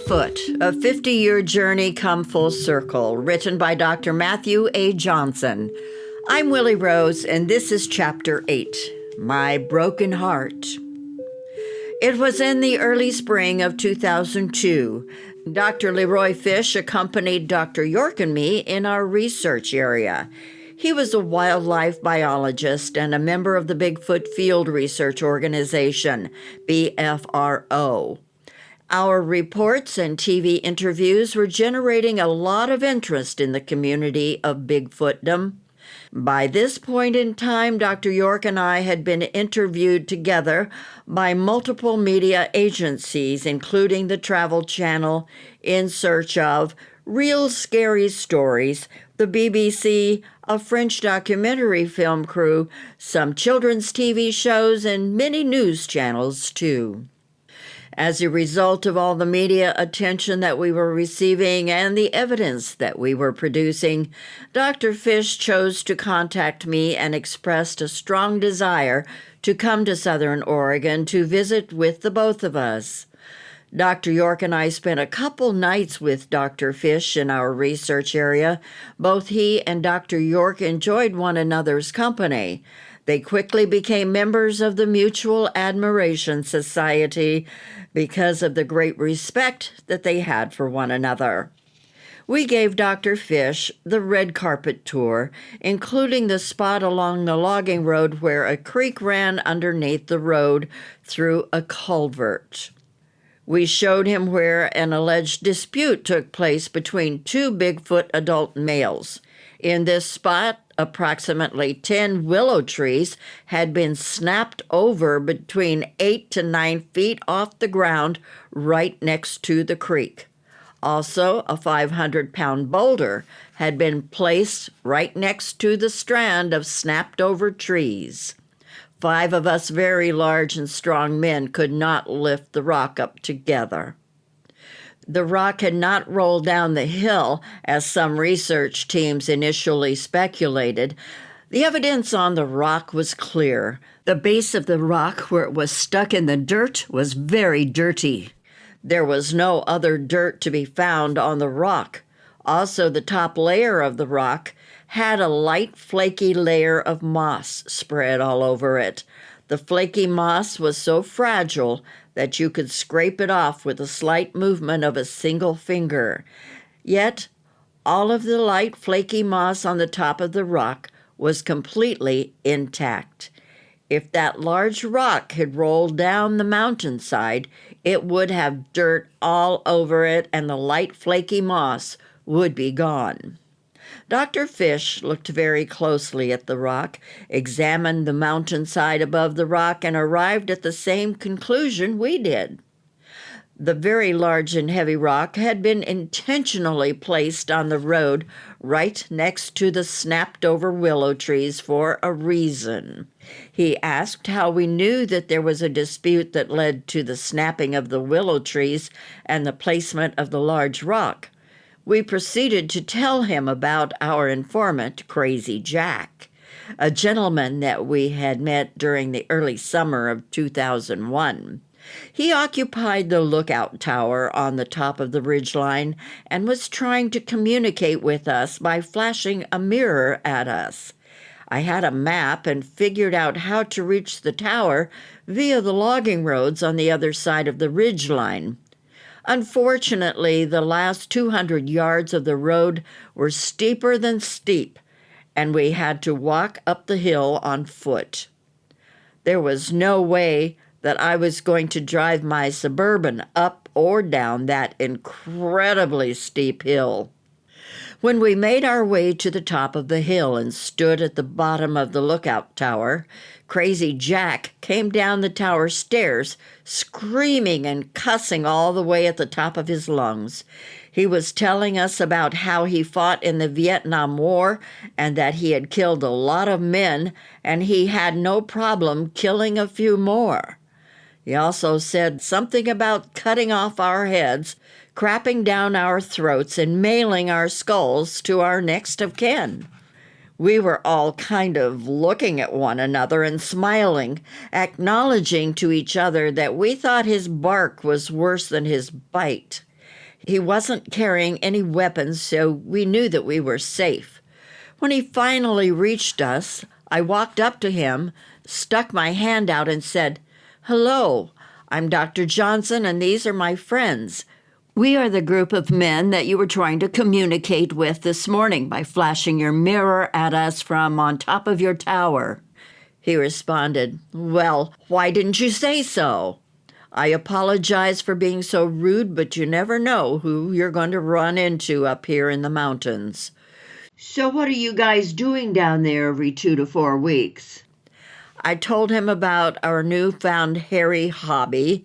Bigfoot, a 50-year journey come full circle, written by Dr. Matthew A. Johnson. I'm Willie Rose, and this is Chapter 8, My Broken Heart. It was in the early spring of 2002. Dr. Leroy Fish accompanied Dr. York and me in our research area. He was a wildlife biologist and a member of the Bigfoot Field Research Organization, BFRO. Our reports and TV interviews were generating a lot of interest in the community of Bigfootdom. By this point in time, Dr. York and I had been interviewed together by multiple media agencies, including the Travel Channel, In Search Of, Real Scary Stories, the BBC, a French documentary film crew, some children's TV shows, and many news channels, too. As a result of all the media attention that we were receiving and the evidence that we were producing, Dr. Fish chose to contact me and expressed a strong desire to come to Southern Oregon to visit with the both of us. Dr. York and I spent a couple nights with Dr. Fish in our research area. Both he and Dr. York enjoyed one another's company. They quickly became members of the Mutual Admiration Society because of the great respect that they had for one another. We gave Dr. Fish the red carpet tour, including the spot along the logging road where a creek ran underneath the road through a culvert. We showed him where an alleged dispute took place between two Bigfoot adult males. In this spot, approximately 10 willow trees had been snapped over between 8 to 9 feet off the ground right next to the creek. Also, a 500-pound boulder had been placed right next to the strand of snapped-over trees. 5 of us very large and strong men could not lift the rock up together. The rock had not rolled down the hill, as some research teams initially speculated. The evidence on the rock was clear. The base of the rock, where it was stuck in the dirt, was very dirty. There was no other dirt to be found on the rock. Also, the top layer of the rock had a light, flaky layer of moss spread all over it. The flaky moss was so fragile that you could scrape it off with a slight movement of a single finger. Yet, all of the light, flaky moss on the top of the rock was completely intact. If that large rock had rolled down the mountainside, it would have dirt all over it, and the light, flaky moss would be gone. Dr. Fish looked very closely at the rock, examined the mountainside above the rock, and arrived at the same conclusion we did. The very large and heavy rock had been intentionally placed on the road right next to the snapped-over willow trees for a reason. He asked how we knew that there was a dispute that led to the snapping of the willow trees and the placement of the large rock. We proceeded to tell him about our informant, Crazy Jack, a gentleman that we had met during the early summer of 2001. He occupied the lookout tower on the top of the ridgeline and was trying to communicate with us by flashing a mirror at us. I had a map and figured out how to reach the tower via the logging roads on the other side of the ridgeline. Unfortunately, the last 200 yards of the road were steeper than steep, and we had to walk up the hill on foot. There was no way that I was going to drive my Suburban up or down that incredibly steep hill. When we made our way to the top of the hill and stood at the bottom of the lookout tower, Crazy Jack came down the tower stairs, screaming and cussing all the way at the top of his lungs. He was telling us about how he fought in the Vietnam War and that he had killed a lot of men, and he had no problem killing a few more. He also said something about cutting off our heads, crapping down our throats, and mailing our skulls to our next of kin. We were all kind of looking at one another and smiling, acknowledging to each other that we thought his bark was worse than his bite. He wasn't carrying any weapons, so we knew that we were safe. When he finally reached us, I walked up to him, stuck my hand out, and said, "Hello, I'm Dr. Johnson, and these are my friends. We are the group of men that you were trying to communicate with this morning by flashing your mirror at us from on top of your tower." He responded, "Well, why didn't you say so? I apologize for being so rude, but you never know who you're going to run into up here in the mountains." "So what are you guys doing down there every 2 to 4 weeks?" I told him about our newfound hairy hobby,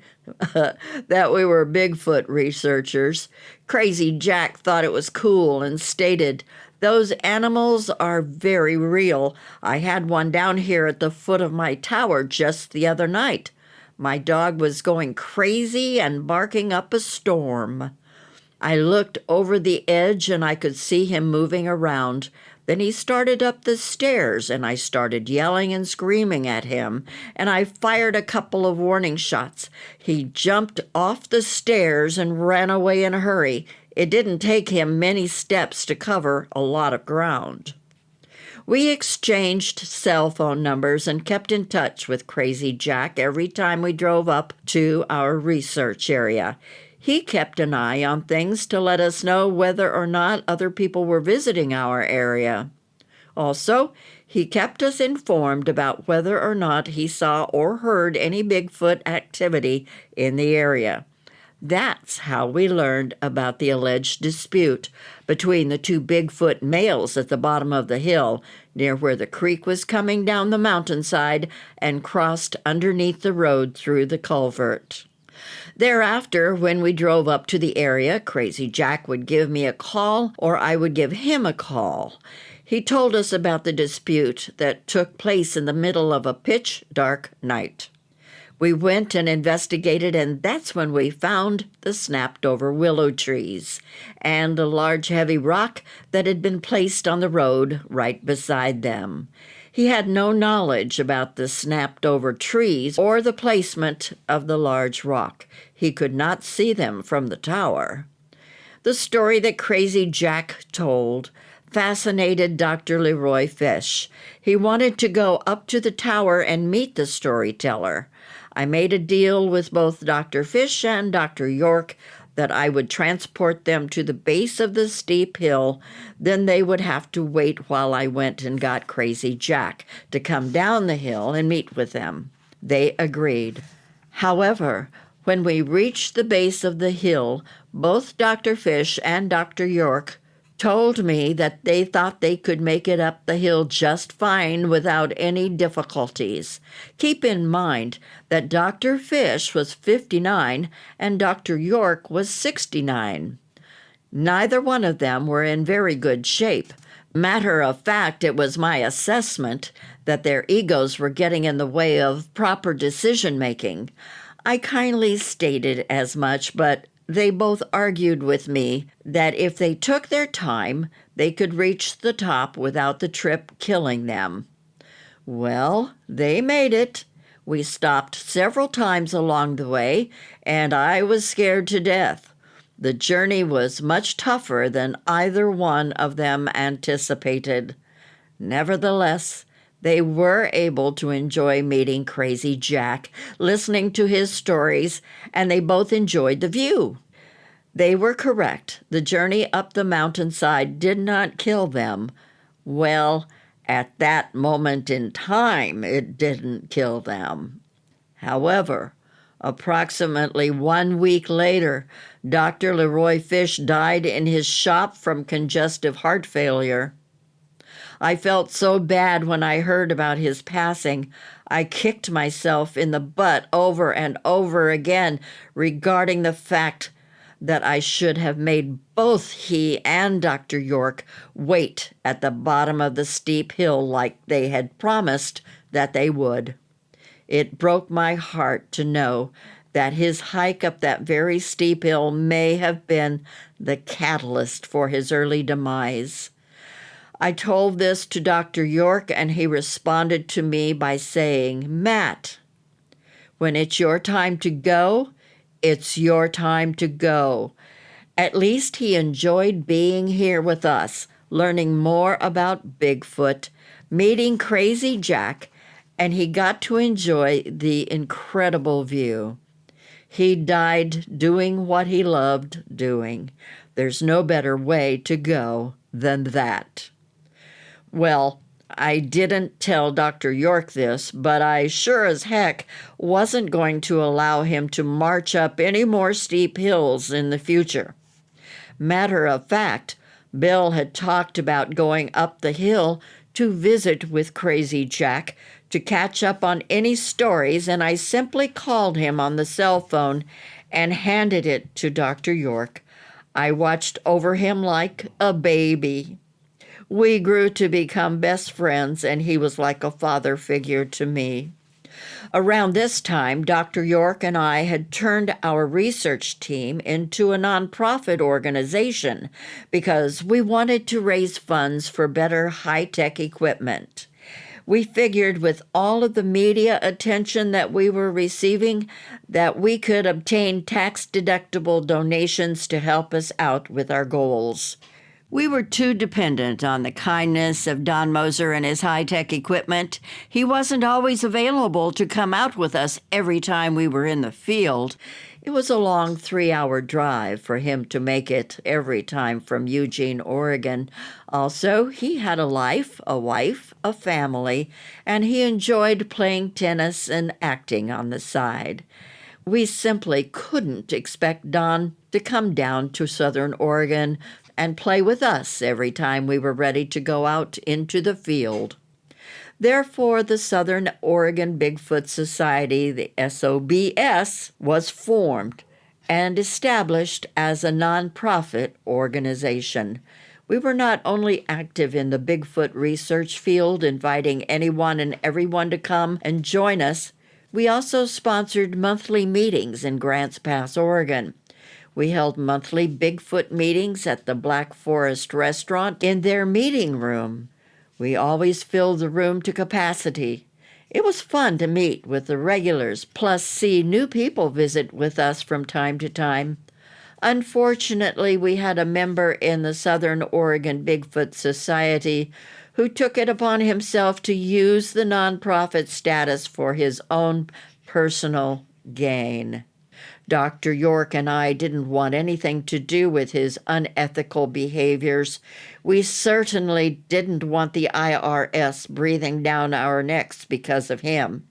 that we were Bigfoot researchers. Crazy Jack thought it was cool and stated, "Those animals are very real. I had one down here at the foot of my tower just the other night. My dog was going crazy and barking up a storm." I looked over the edge and I could see him moving around. Then he started up the stairs and I started yelling and screaming at him, and I fired a couple of warning shots. He jumped off the stairs and ran away in a hurry. It didn't take him many steps to cover a lot of ground. We exchanged cell phone numbers and kept in touch with Crazy Jack every time we drove up to our research area. He kept an eye on things to let us know whether or not other people were visiting our area. Also, he kept us informed about whether or not he saw or heard any Bigfoot activity in the area. That's how we learned about the alleged dispute between the two Bigfoot males at the bottom of the hill, near where the creek was coming down the mountainside and crossed underneath the road through the culvert. Thereafter, when we drove up to the area, Crazy Jack would give me a call or I would give him a call. He told us about the dispute that took place in the middle of a pitch-dark night. We went and investigated, and that's when we found the snapped-over willow trees and a large heavy rock that had been placed on the road right beside them. He had no knowledge about the snapped-over trees or the placement of the large rock. He could not see them from the tower. The story that Crazy Jack told fascinated Dr. Leroy Fish. He wanted to go up to the tower and meet the storyteller. I made a deal with both Dr. Fish and Dr. York that I would transport them to the base of the steep hill. Then they would have to wait while I went and got Crazy Jack to come down the hill and meet with them. They agreed. However, when we reached the base of the hill, both Dr. Fish and Dr. York told me that they thought they could make it up the hill just fine without any difficulties. Keep in mind that Dr. Fish was 59 and Dr. York was 69. Neither one of them were in very good shape. Matter of fact, it was my assessment that their egos were getting in the way of proper decision-making. I kindly stated as much, but they both argued with me that if they took their time, they could reach the top without the trip killing them. Well, they made it. We stopped several times along the way, and I was scared to death. The journey was much tougher than either one of them anticipated. Nevertheless, they were able to enjoy meeting Crazy Jack, listening to his stories, and they both enjoyed the view. They were correct. The journey up the mountainside did not kill them. Well, at that moment in time, it didn't kill them. However, approximately 1 week later, Dr. Leroy Fish died in his shop from congestive heart failure. I felt so bad when I heard about his passing. I kicked myself in the butt over and over again regarding the fact that I should have made both he and Dr. York wait at the bottom of the steep hill like they had promised that they would. It broke my heart to know that his hike up that very steep hill may have been the catalyst for his early demise. I told this to Dr. York, and he responded to me by saying, "Matt, when it's your time to go, it's your time to go." At least he enjoyed being here with us, learning more about Bigfoot, meeting Crazy Jack, and he got to enjoy the incredible view. He died doing what he loved doing. There's no better way to go than that. Well, I didn't tell Dr. York this, but I sure as heck wasn't going to allow him to march up any more steep hills in the future. Matter of fact, Bill had talked about going up the hill to visit with Crazy Jack to catch up on any stories, and I simply called him on the cell phone and handed it to Dr. York. I watched over him like a baby. We grew to become best friends, and he was like a father figure to me. Around this time, Dr. York and I had turned our research team into a nonprofit organization because we wanted to raise funds for better high-tech equipment. We figured with all of the media attention that we were receiving that we could obtain tax-deductible donations to help us out with our goals. We were too dependent on the kindness of Don Moser and his high-tech equipment. He wasn't always available to come out with us every time we were in the field. It was a long 3-hour drive for him to make it every time from Eugene, Oregon. Also, he had a life, a wife, a family, and he enjoyed playing tennis and acting on the side. We simply couldn't expect Don to come down to Southern Oregon and play with us every time we were ready to go out into the field. Therefore, the Southern Oregon Bigfoot Society, the SOBS, was formed and established as a nonprofit organization. We were not only active in the Bigfoot research field, inviting anyone and everyone to come and join us, we also sponsored monthly meetings in Grants Pass, Oregon. We held monthly Bigfoot meetings at the Black Forest Restaurant in their meeting room. We always filled the room to capacity. It was fun to meet with the regulars, plus see new people visit with us from time to time. Unfortunately, we had a member in the Southern Oregon Bigfoot Society who took it upon himself to use the nonprofit status for his own personal gain. Dr. York and I didn't want anything to do with his unethical behaviors. We certainly didn't want the IRS breathing down our necks because of him.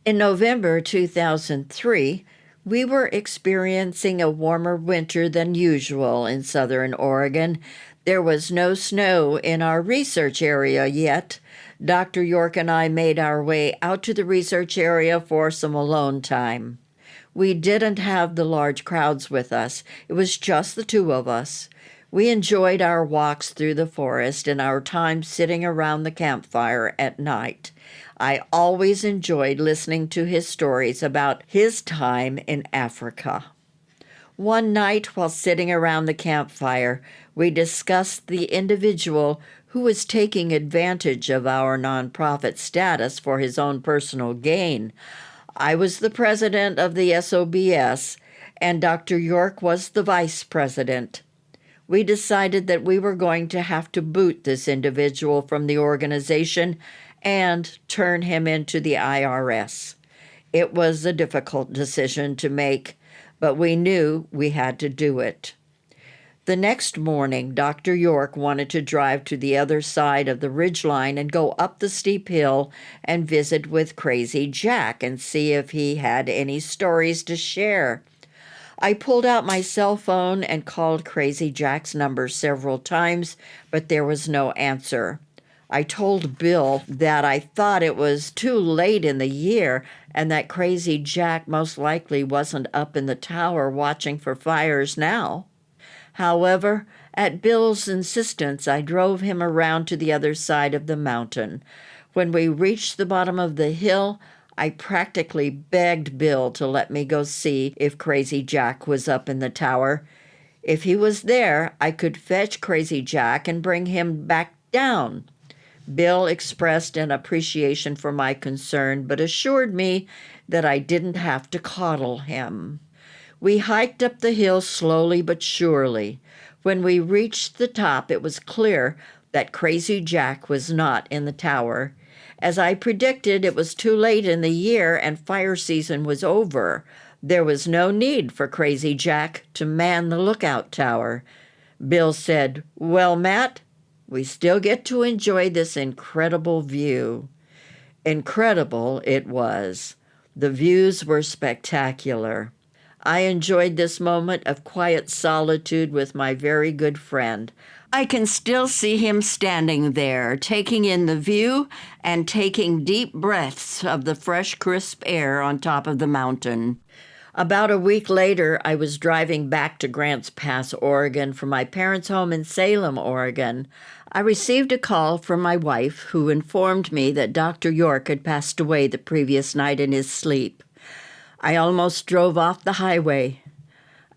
In November 2003, we were experiencing a warmer winter than usual in Southern Oregon. There was no snow in our research area yet. Dr. York and I made our way out to the research area for some alone time. We didn't have the large crowds with us. It was just the two of us. We enjoyed our walks through the forest and our time sitting around the campfire at night. I always enjoyed listening to his stories about his time in Africa. One night, while sitting around the campfire, we discussed the individual who was taking advantage of our nonprofit status for his own personal gain. I was the president of the SOBS, and Dr. York was the vice president. We decided that we were going to have to boot this individual from the organization and turn him into the IRS. It was a difficult decision to make, but we knew we had to do it. The next morning, Dr. York wanted to drive to the other side of the ridgeline and go up the steep hill and visit with Crazy Jack and see if he had any stories to share. I pulled out my cell phone and called Crazy Jack's number several times, but there was no answer. I told Bill that I thought it was too late in the year and that Crazy Jack most likely wasn't up in the tower watching for fires now. However, at Bill's insistence, I drove him around to the other side of the mountain. When we reached the bottom of the hill, I practically begged Bill to let me go see if Crazy Jack was up in the tower. If he was there, I could fetch Crazy Jack and bring him back down. Bill expressed an appreciation for my concern, but assured me that I didn't have to coddle him. We hiked up the hill slowly but surely. When we reached the top, it was clear that Crazy Jack was not in the tower. As I predicted, it was too late in the year and fire season was over. There was no need for Crazy Jack to man the lookout tower. Bill said, "Well, Matt, we still get to enjoy this incredible view." Incredible it was. The views were spectacular. I enjoyed this moment of quiet solitude with my very good friend. I can still see him standing there, taking in the view and taking deep breaths of the fresh, crisp air on top of the mountain. About a week later, I was driving back to Grants Pass, Oregon, from my parents' home in Salem, Oregon. I received a call from my wife, who informed me that Dr. York had passed away the previous night in his sleep. I almost drove off the highway.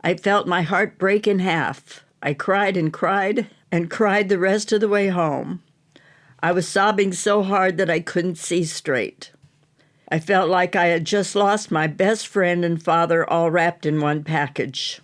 I felt my heart break in half. I cried and cried and cried the rest of the way home. I was sobbing so hard that I couldn't see straight. I felt like I had just lost my best friend and father all wrapped in one package.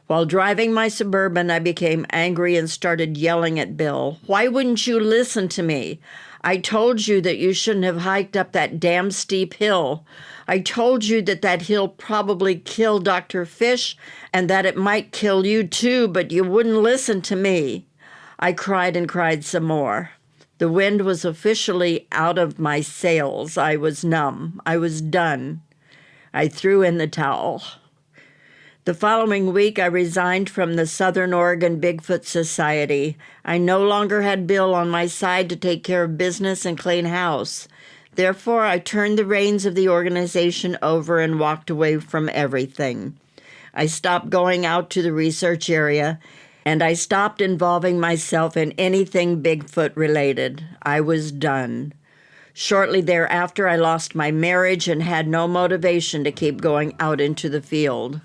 While driving my Suburban, I became angry and started yelling at Bill. "Why wouldn't you listen to me? I told you that you shouldn't have hiked up that damn steep hill. I told you that that hill probably killed Dr. Fish and that it might kill you too, but you wouldn't listen to me." I cried and cried some more. The wind was officially out of my sails. I was numb. I was done. I threw in the towel. The following week, I resigned from the Southern Oregon Bigfoot Society. I no longer had Bill on my side to take care of business and clean house. Therefore, I turned the reins of the organization over and walked away from everything. I stopped going out to the research area, and I stopped involving myself in anything Bigfoot related. I was done. Shortly thereafter, I lost my marriage and had no motivation to keep going out into the field.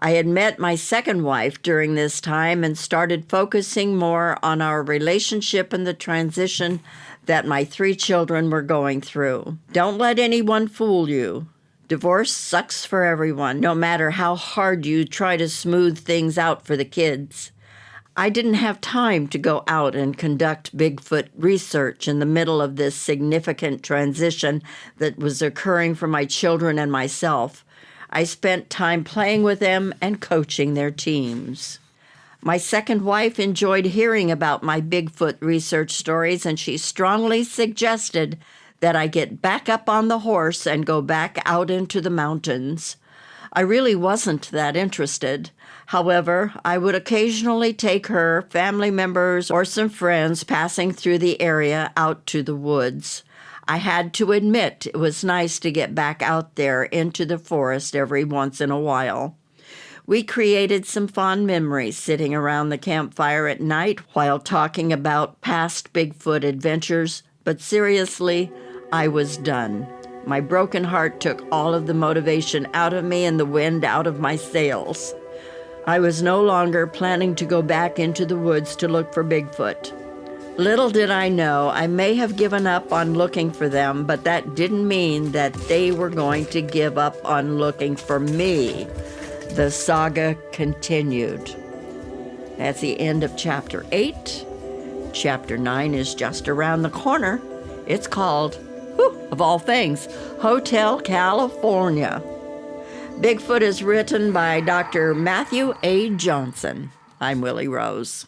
I had met my second wife during this time and started focusing more on our relationship and the transition that my 3 children were going through. Don't let anyone fool you. Divorce sucks for everyone, no matter how hard you try to smooth things out for the kids. I didn't have time to go out and conduct Bigfoot research in the middle of this significant transition that was occurring for my children and myself. I spent time playing with them and coaching their teams. My second wife enjoyed hearing about my Bigfoot research stories, and she strongly suggested that I get back up on the horse and go back out into the mountains. I really wasn't that interested. However, I would occasionally take her, family members, or some friends passing through the area out to the woods. I had to admit it was nice to get back out there into the forest every once in a while. We created some fond memories sitting around the campfire at night while talking about past Bigfoot adventures, but seriously, I was done. My broken heart took all of the motivation out of me and the wind out of my sails. I was no longer planning to go back into the woods to look for Bigfoot. Little did I know, I may have given up on looking for them, but that didn't mean that they were going to give up on looking for me. The saga continued. That's the end of Chapter 8. Chapter 9 is just around the corner. It's called, of all things, Hotel California. Bigfoot is written by Dr. Matthew A. Johnson. I'm Willie Rose.